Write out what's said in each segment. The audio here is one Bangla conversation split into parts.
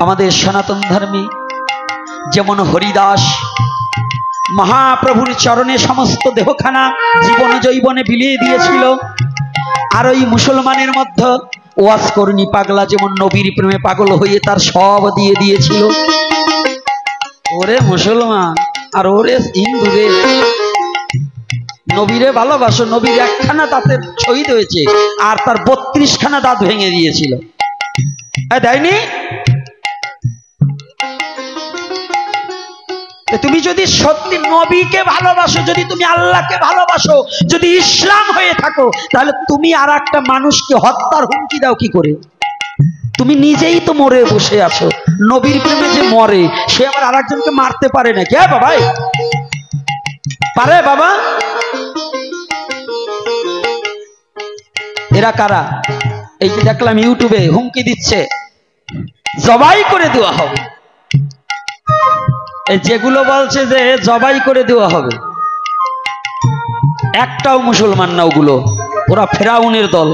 আমাদের সনাতন ধর্মে যেমন হরিদাস মহাপ্রভুর চরণে সমস্ত দেহখানা জীবন জৈবনে বিলিয়ে দিয়েছিল, আর ওই মুসলমানের মধ্যে ওয়াজ করনি পাগলা যেমন নবীর প্রেমে পাগল হয়ে তার সব দিয়ে দিয়েছিল। ওরে মুসলমান আর ওরে হিন্দু রে, নবীরে ভালোবাসো, নবীর একখানা দাঁতের শহীদ হয়েছে আর তার 32খানা দাঁত ভেঙে দিয়েছিল, দেয়নি? তুমি যদি সত্যি নবীকে ভালোবাসো, যদি তুমি আল্লাহকে ভালোবাসো, যদি ইসলাম হয়ে থাকো, তাহলে তুমি আর একটা মানুষকে হত্যার হুমকি দাও কি করে? তুমি নিজেই তো মরে বসে আছো। নবীর প্রেমে যে মরে সে আবার আর একজনকে মারতে পারে না, কে বাবা? পারে বাবা? এরা কারা? এই যে দেখলাম ইউটিউবে হুমকি দিচ্ছে জবাই করে দেওয়া হবে। যেগুলো বলছে যে জবাই করে দেওয়া হবে, একটাও মুসলমান না ওগুলো, ওরা ফেরাউনের দল।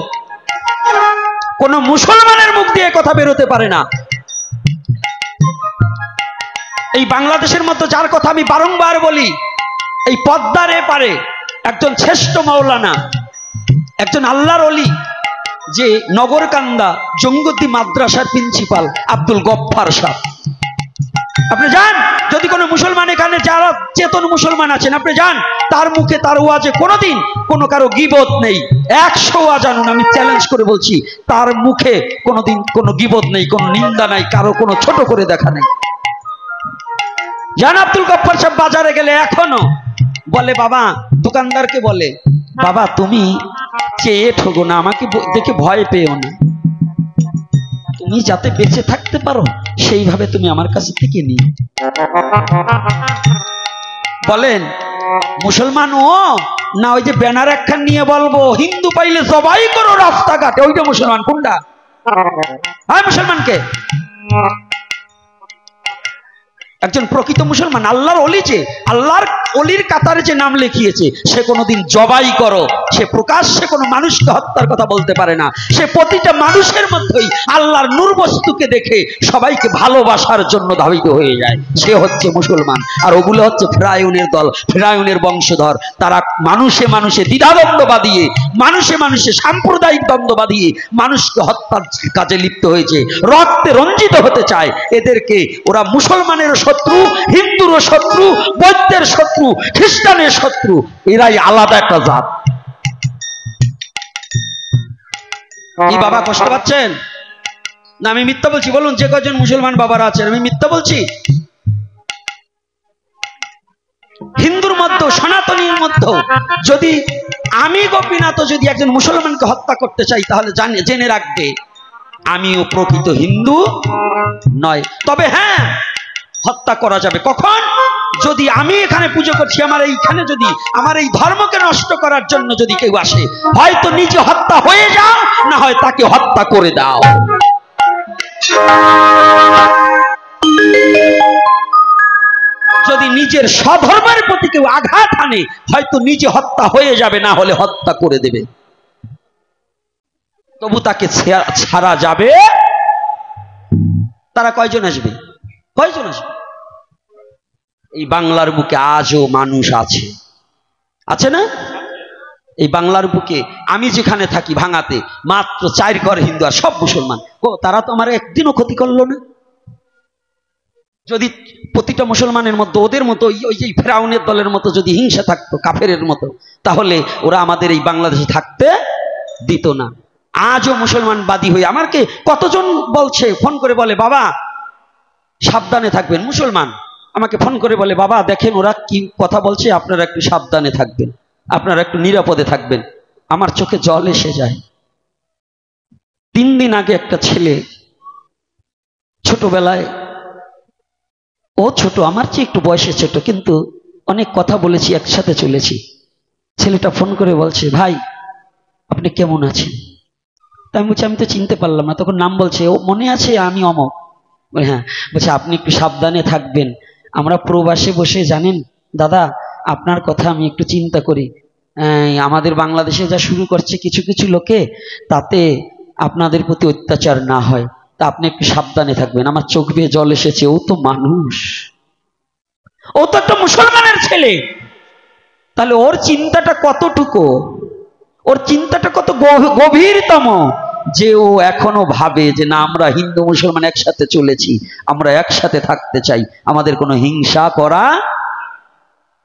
কোন মুসলমানের মুখ দিয়ে কথা বেরোতে পারে না। এই বাংলাদেশের মতো, যার কথা আমি বারংবার বলি, এই পদ্মার এপারে একজন শ্রেষ্ঠ মাওলানা, একজন আল্লাহর ওলি, যে নগরকান্দা জঙ্গতি মাদ্রাসার প্রিন্সিপাল আব্দুল গফফার সাহেব, আপনি যান, যদি কোনো মুসলমান এখানে যারা চেতন মুসলমান আছেন আপনি যান, তার মুখে তার ওয়াজে কোনোদিন কোনো কারো গীবত নেই। 100 ওয়াজ আনুন, আমি চ্যালেঞ্জ করে বলছি, তার মুখে কোনোদিন কোনো গীবত নেই, কোনো নিন্দা নাই, কারো কোনো ছোট করে দেখা নেই। যান আব্দুল গফফার সাহেব বাজারে গেলে এখনো বলে, বাবা দোকানদারকে বলে, বাবা তুমি চেয়ে ঠগো না, আমাকে দেখে ভয় পেও না, তুমি যাতে বেঁচে থাকতে পারো সেইভাবে তুমি আমার কাছ থেকে নিও। বলেন মুসলমান ও না ওই যে ব্যানার একখান নিয়ে বলবো হিন্দু পাইলে জবাই করো রাস্তাঘাটে, ওইটা মুসলমান? কোনটা? হ্যাঁ মুসলমানকে একজন প্রকৃত মুসলমান আল্লাহর ওলি, যে আল্লাহর ওলির কাতারে যে নাম লিখিয়েছে, সে কোনোদিন জবাই করো, সে প্রকাশ্যে কোনো মানুষকে হত্যার কথা বলতে পারে না। সে প্রতিটা মানুষের মধ্যেই আল্লাহর নূর বস্তুকে দেখে সবাইকে ভালোবাসার জন্য ধাবিত হয়ে যায়, সে হচ্ছে মুসলমান। আর ওগুলো হচ্ছে ফেরাউনের দল, ফেরাউনের বংশধর। তারা মানুষে মানুষে দ্বিধাদ্বন্দ্ব বাঁধিয়ে, মানুষে মানুষে সাম্প্রদায়িক দ্বন্দ্ব বাঁধিয়ে মানুষকে হত্যার কাজে লিপ্ত হয়েছে, রক্তে রঞ্জিত হতে চায়। এদেরকে ওরা মুসলমানের শত্রু, হিন্দুর শত্রু, বৌদ্ধের শত্রু, খ্রিস্টানের শত্রু, এরাই আলাদা একটা জাত। কি বাবা কষ্ট পাচ্ছেন না? আমি মিথ্যা বলছি? বলুন যে কজন মুসলমান বাবারা আছেন, আমি মিথ্যা বলছি? হিন্দুর মধ্যে, সনাতনীর মধ্যে যদি আমি গোপীনাথ যদি একজন মুসলমানকে হত্যা করতে চাই, তাহলে জেনে রাখবে আমিও প্রকৃত হিন্দু নয়। তবে হ্যাঁ, হত্যা করা যাবে কখন? যদি আমি এখানে পুজো করছি, আমার এইখানে যদি আমার এই ধর্মকে নষ্ট করার জন্য যদি কেউ আসে, হয়তো নিজে হত্যা হয়ে যাও, না হয় তাকে হত্যা করে দাও। যদি নিজের স্বধর্মের প্রতি কেউ আঘাত আনে, হয়তো নিজে হত্যা হয়ে যাবে, না হলে হত্যা করে দেবে, তবু তাকে ছাড়া যাবে। তারা কয়জন আসবে? কয়জন আসবে? এই বাংলার বুকে আজও মানুষ আছে, আছে না? এই বাংলার বুকে আমি যেখানে থাকি ভাঙাতে মাত্র 4 ঘর হিন্দু আর সব মুসলমান। তারা তো আমার একদিনও ক্ষতি করলো না। যদি প্রতিটা মুসলমানের মধ্যে ওদের মতো ওই যে ফেরাউনের দলের মতো যদি হিংসা থাকতো, কাফেরের মতো, তাহলে ওরা আমাদের এই বাংলাদেশে থাকতে দিত না। আজও মুসলমান বাদী হয়ে আমাকে কতজন বলছে, ফোন করে বলে, বাবা সাবধানে থাকবেন। মুসলমান আমাকে ফোন করে বলে, বাবা দেখেন ওরা কি কথা বলছে, আপনারা একটু সাবধানে থাকবেন, আপনারা একটু নিরাপদে থাকবেন। আমার চোখে জল এসে যায়। 3 দিন আগে একটা ছেলে, ছোটবেলায়, ও ছোট, আমার চেয়ে একটু বয়সে ছোট, কিন্তু অনেক কথা বলেছি, একসাথে চলেছি। ছেলেটা ফোন করে বলছে, ভাই আপনি কেমন আছেন? তাই আমি বলছি, আমি তো চিনতে পারলাম না। তখন নাম বলছে, ও মনে আছে আমি অমক? হ্যাঁ। বলছে আপনি একটু সাবধানে থাকবেন, আমরা প্রবাসে বসে জানেন দাদা আপনার কথা আমি একটু চিন্তা করি, আমাদের বাংলাদেশে যা শুরু করছে কিছু কিছু লোকে, তাতে আপনাদের প্রতি অত্যাচার না হয়। তা আপনি একটু সাবধানে থাকবেন। আমার চোখ দিয়ে জল এসেছে, ও তো মানুষ, ও তো একটা মুসলমানের ছেলে। তাহলে ওর চিন্তাটা কতটুকু, ওর চিন্তাটা কত গভীরতম, যে ও এখনো ভাবে যে না, আমরা হিন্দু মুসলমান একসাথে চলেছি, আমরা একসাথে থাকতে চাই, আমাদের কোনো হিংসা করা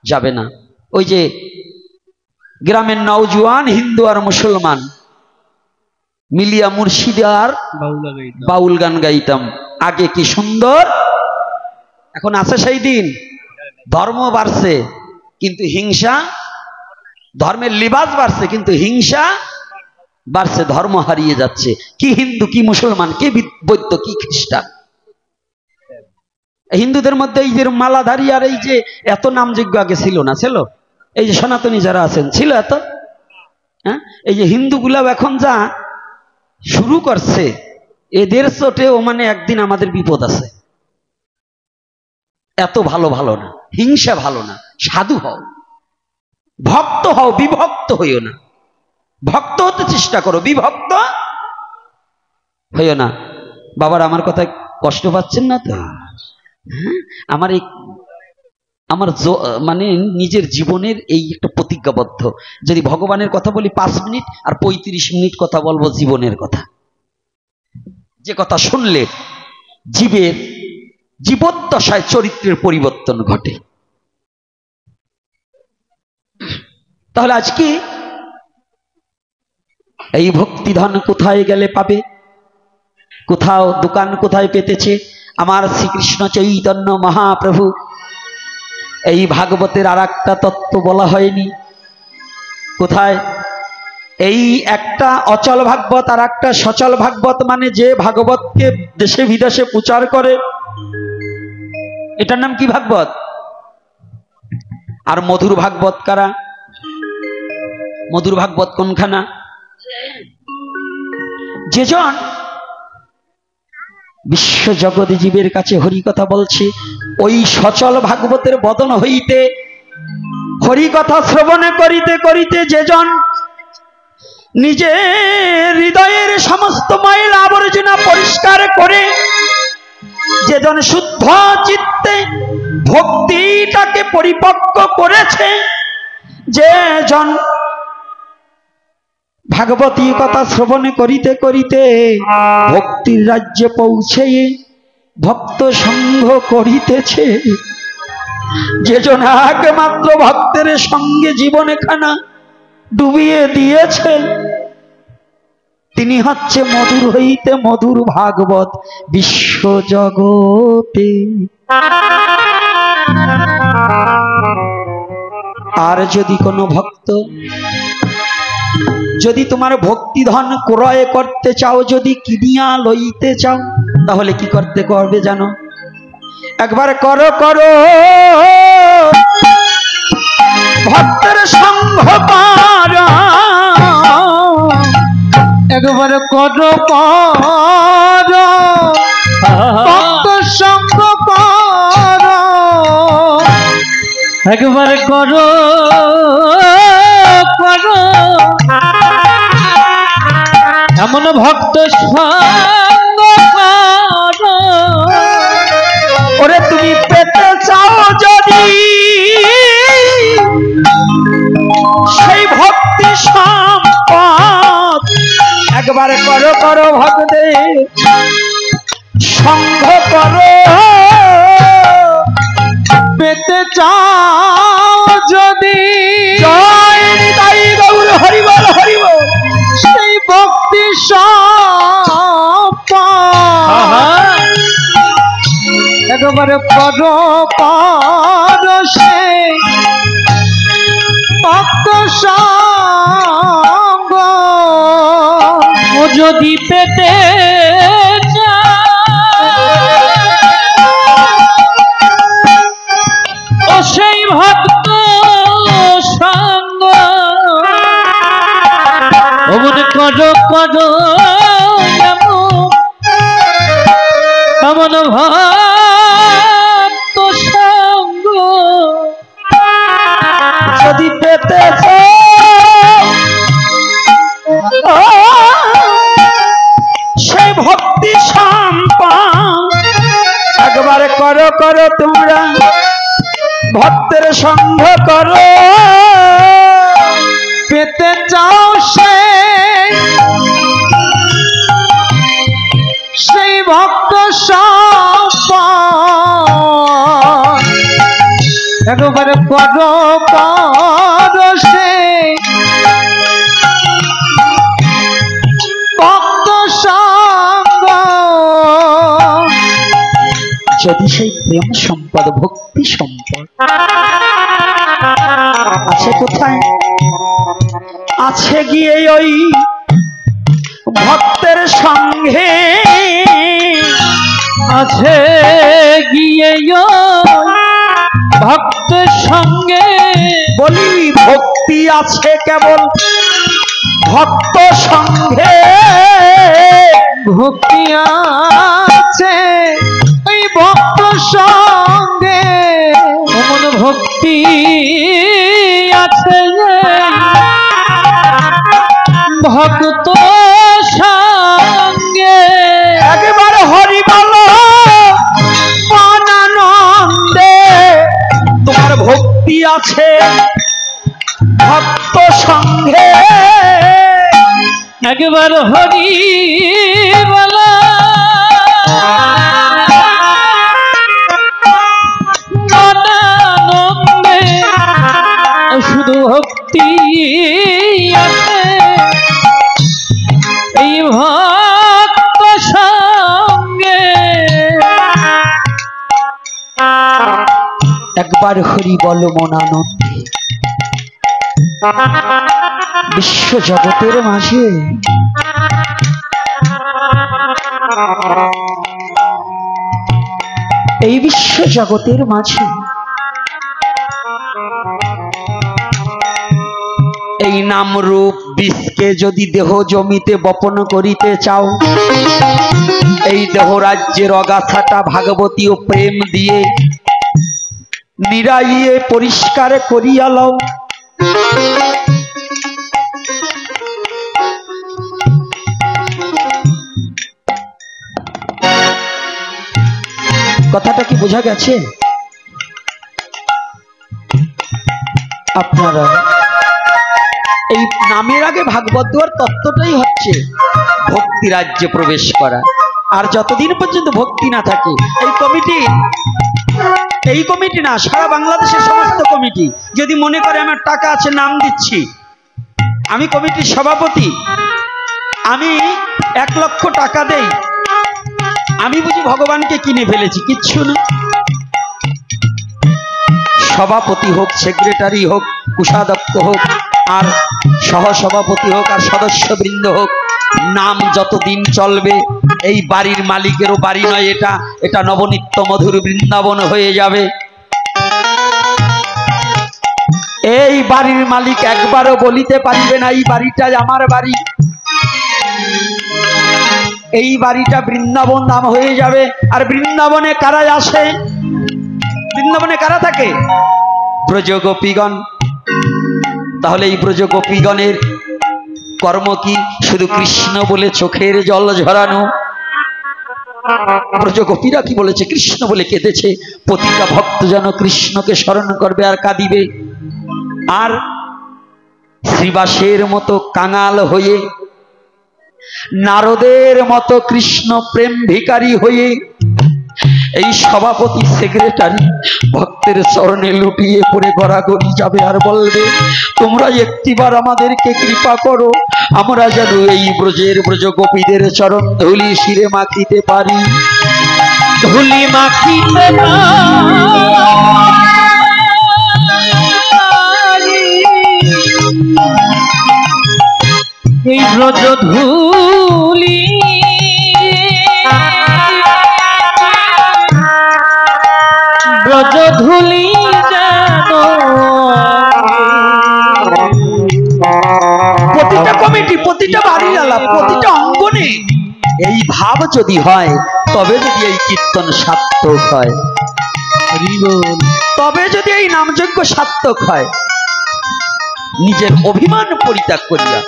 যাবে না। ওই যে গ্রামের নওজোয়ান হিন্দু আর মুসলমান মিলিয়া মুর্শিদে আর বাউল গান গাইতাম, আগে কি সুন্দর। এখন আছে সেই দিন, ধর্ম বাড়ছে কিন্তু হিংসা, ধর্মের লিবাস বাড়ছে কিন্তু হিংসা বাড়ছে, ধর্ম হারিয়ে যাচ্ছে। কি হিন্দু কি মুসলমান, কি বৌদ্ধ কি খ্রিস্টান। হিন্দুদের মধ্যে এই যে মালাধারী আর এই যে এত নামযোগ্য আগে ছিল না, ছিল? এই যে সনাতনী যারা আছেন ছিল এত? হ্যাঁ, এই যে হিন্দুগুলা এখন যা শুরু করছে, এদের চোটেও মানে একদিন আমাদের বিপদ আছে। এত ভালো ভালো না, হিংসা ভালো না, সাধু হও, ভক্ত হও, বিভক্ত হইও না। ভক্ত হতে চেষ্টা করো, বিভক্ত হইও না। বাবার আমার কথায় কষ্ট পাচ্ছেন না তো? আমার এই মানে নিজের জীবনের এই একটা প্রতিজ্ঞাবদ্ধ, যদি ভগবানের কথা বলি 5 মিনিট আর 35 মিনিট কথা বলবো জীবনের কথা, যে কথা শুনলে জীবের জীবদ্দশায় চরিত্রের পরিবর্তন ঘটে। তাহলে আজকে এই ভক্তিধন কোথায় গেলে পাবে? কোথাও দোকান কোথায় পেতেছে? আমার শ্রীকৃষ্ণ চৈতন্য মহাপ্রভু এই ভাগবতের আর একটা তত্ত্ব বলা হয়নি কোথায়? এই একটা অচল ভাগবত আর একটা সচল ভাগবত, মানে যে ভাগবতকে দেশে বিদেশে প্রচার করে, এটার নাম কি? ভাগবত। আর মধুর ভাগবত কারা? মধুর ভাগবত কোনখানা? যেজন বিশ্ব জগৎ জীবের কাছে হরি কথা বলছে, ওই সচল ভাগবতের বদন হইতে হরি কথা শ্রবণ করিতে করিতে যেজন নিজের হৃদয়ের সমস্ত ময়লা আবর্জনা পরিষ্কার করে, যেজন শুদ্ধ চিত্তে ভক্তিটাকে পরিপক্ক করেছে, যেজন ভাগবতী কথা শ্রবণ করিতে করিতে ভক্তির রাজ্যে পৌঁছে ভক্ত সঙ্গ করিতেছে, যেজন একমাত্র ভক্তের সঙ্গে জীবনে খানা ডুবিয়ে দিয়েছে, তিনি হচ্ছে মধুর হইতে মধুর ভাগবত বিশ্ব জগতে। আর যদি কোনো ভক্ত, যদি তোমার ভক্তিধন ক্রয় করতে চাও, যদি কিনিয়া লইতে চাও, তাহলে কি করতে করবে জানো? একবার করো করো ভক্তের সঙ্গ পারা, একবার করো করো ভক্ত সঙ্গ পারা, একবার করো করো এমন ভক্ত সঙ্গ করো। ওরে তুমি পেতে চাও যদি সেই ভক্তি সম্পদ, একবার করো করো ভক্তের সঙ্গ করো। পেতে চাও যদি জয় নিতাই গৌর হরি বল হরি বল, সেই ভক্তি সম্পদ একবারে করো করো, সেই ভক্ত সঙ্গ যদি পেতে ও সেই ভক্ত সঙ্গ অমন করো করো এমন ভক্ত সঙ্গ যদি পেতেছ, সেই ভক্তি সঙ্গ করো করো তোমরা ভক্তের সঙ্গ করো, পেতে চাও সেই ভক্ত সম্পদ, একবারে করো করো সেই ভক্ত সঙ্গ। যদি সেই প্রেম সম্পদ ভক্তি সম্পদ আছে কোথায়? আছে গিয়ে ওই ভক্তের সঙ্গে, আছে গিয়ে ভক্তের সঙ্গে। বলি ভক্তি আছে কেবল ভক্ত সঙ্গে, ভক্তি আছে ওই ভক্ত সঙ্গে, এমন ভক্তি আছে ভক্ত সঙ্গে। একবার হরি বলো মনানন্দে, তোমার ভক্তি আছে ভক্ত সঙ্গে। একবার হরি বলো মনানন্দে, শুধু ভক্তি আছে এই ভক্ত সঙ্গে। একবার হরি বল মনানন্দে, বিশ্ব জগতের মাঝে এই বিশ্ব জগতের মাঝে এই নাম রূপ বিষকে যদি দেহ জমিতে বপন করিতে চাও, এই দেহ রাজ্যের অগাথাটা ভাগবতী ও প্রেম দিয়ে নিরাইয়ে পরিষ্কার করিয়া লও। কথাটা কি বোঝা গেছে? আপনারা এই নামের আগে ভাগবত দেওয়ার তত্ত্বটাই হচ্ছে ভক্তি রাজ্যে প্রবেশ করা। আর যতদিন পর্যন্ত ভক্তি না থাকে, এই কমিটি না, সারা বাংলাদেশের সমস্ত কমিটি যদি মনে করে আমার টাকা আছে নাম দিচ্ছি, আমি কমিটির সভাপতি, আমি 1 লক্ষ টাকা দেই, আমি বুঝি ভগবানকে কিনে ফেলেছি, কিচ্ছু না। সভাপতি হোক, সেক্রেটারি হোক, কোষাধ্যক্ষ হোক, আর সহসভাপতি হোক, আর সদস্যবৃন্দ হোক, নাম যতদিন চলবে এই বাড়ির মালিকেরও বাড়ি নয়, এটা নবনিত্য মধুর বৃন্দাবন হয়ে যাবে। এই বাড়ির মালিক একবারও বলিতে পারিবে না এই বাড়িটা আমার বাড়ি, এই বাড়িটা বৃন্দাবন নাম হয়ে যাবে। আর বৃন্দাবনে কারা আসে? বৃন্দাবনে কারা থাকে? ব্রজগোপীগণ। তাহলে এই ব্রজগোপীগণের কর্ম কি? শুধু কৃষ্ণ বলে চোখের জল ঝরানো। ব্রজগোপীরা কি বলেছে? কৃষ্ণ বলে কেঁদেছে। প্রতিটা ভক্ত যেন কৃষ্ণকে স্মরণ করবে আর কাঁদিবে। আর শ্রীবাসের মতো কাঙাল হয়ে, নারদের মতো কৃষ্ণ প্রেম ভিখারি হয়ে এই সভাপতি সেক্রেটারি ভক্তের চরণে লুটিয়ে পড়ে গড়াগড়ি যাবে আর বলবে, তোমরা একটিবার আমাদেরকে কৃপা করো, আমরা যেন এই ব্রজের ব্রজগোপীদের চরণ ধুলি শিরে মাখিতে পারি। ধুলি মাখিতে এই ব্রজ ধুলি ব্রজ ধুলি প্রতিটা কমিটি, প্রতিটা বাড়ির আলাপ, প্রতিটা অঙ্গনে এই ভাব যদি হয়, তবে যদি এই কীর্তন সার্থক হয়, তবে যদি এই নামযজ্ঞ সার্থক হয়। নিজের অভিমান পরিত্যাগ করিয়া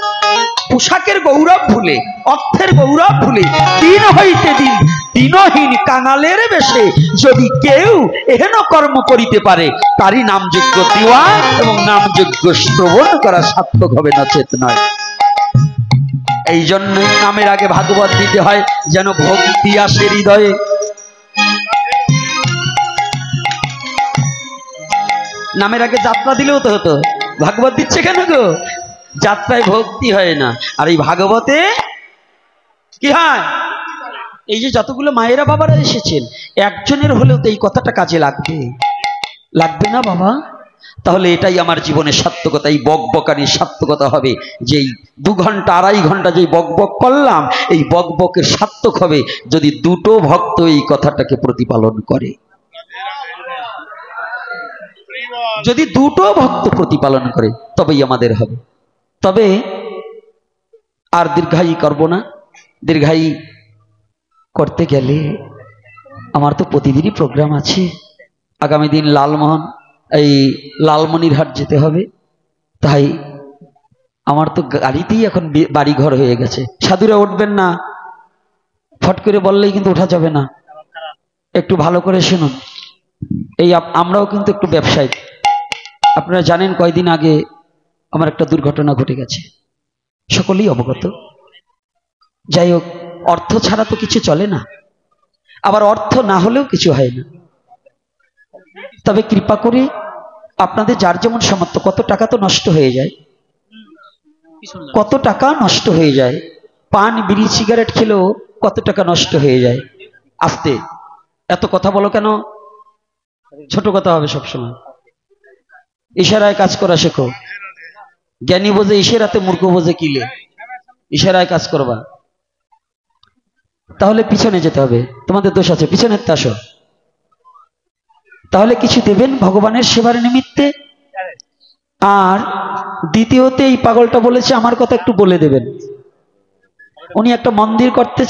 পোশাকের গৌরব ভুলে, অর্থের গৌরব ভুলে, দিন হইতে দিন দিনহীন কাঙালের বেশে যদি কেউ এহেন কর্ম করিতে পারে, তারই নামযোগ্য দেওয়া এবং নামযোগ্য শ্রবণ করা সার্থক হবে, নচেত নয়। এই জন্যই নামের আগে ভাগবত দিতে হয়, যেন ভক্তি আসে হৃদয়ে। নামের আগে যাত্রা দিলেও তো হতো, ভাগবত দিচ্ছে কেন গো? যাত্রায় ভক্তি হয় না, আর এই ভাগবতে কি হয়? এই যে যতগুলো মায়েরা বাবারা এসেছেন, একজনের হলেও তো এই কথাটা কাজে লাগবে, লাগবে না বাবা? তাহলে এটাই আমার জীবনের সার্থকতা, এই বকবকানির সার্থকতা হবে। যেই 2 ঘন্টা 2.5 ঘন্টা যেই বকবক করলাম, এই বকবকের সার্থক হবে যদি দুটো ভক্ত এই কথাটাকে প্রতিপালন করে, যদি দুটো ভক্ত প্রতিপালন করে, তবেই আমাদের হবে। তবে আর দীর্ঘায়ী করব না। দীর্ঘায়ী করতে গেলে আমার তো প্রতিদিনই প্রোগ্রাম আছে। আগামী দিন লালমনিরহাট যেতে হবে, তাই আমার তো গাড়িতেই এখন বাড়ি ঘর হয়ে গেছে। সাধুরা উঠবেন না, ফট করে বললেই কিন্তু ওঠা যাবে না, একটু ভালো করে শুনুন। এই আমরাও কিন্তু একটু ব্যবসায়ী। আপনারা জানেন কয়দিন আগে আমার একটা দুর্ঘটনা ঘটে গেছে, সকলেই অবগত। যাই হোক, অর্থ ছাড়া তো কিছু চলে না, আবার অর্থ না হলেও কিছু হয় না। তবে কৃপা করে আপনাদের যার যেমন সামর্থ্য, কত টাকা তো নষ্ট হয়ে যায়, কত টাকা নষ্ট হয়ে যায়। পান বিড়ি সিগারেট খেলেও কত টাকা নষ্ট হয়ে যায়। আস্তে, এত কথা বলো কেন? ছোট কথা হবে সবসময়। ইশারায় কাজ করা শেখো। জ্ঞানী বোঝে ইশারাতে, মূর্খ বোঝে কিলে। ইশারায় কাজ করবা, তাহলে পিছনে যেতে হবে। তোমাদের দোষ আছে, পিছনের আসো। তাহলে কিছু দেবেন ভগবানের সেবার নিমিত্তে। আর দ্বিতীয়তে, এই পাগলটা বলেছে আমার কথা একটু বলে দেবেন। উনি একটা মন্দির করতে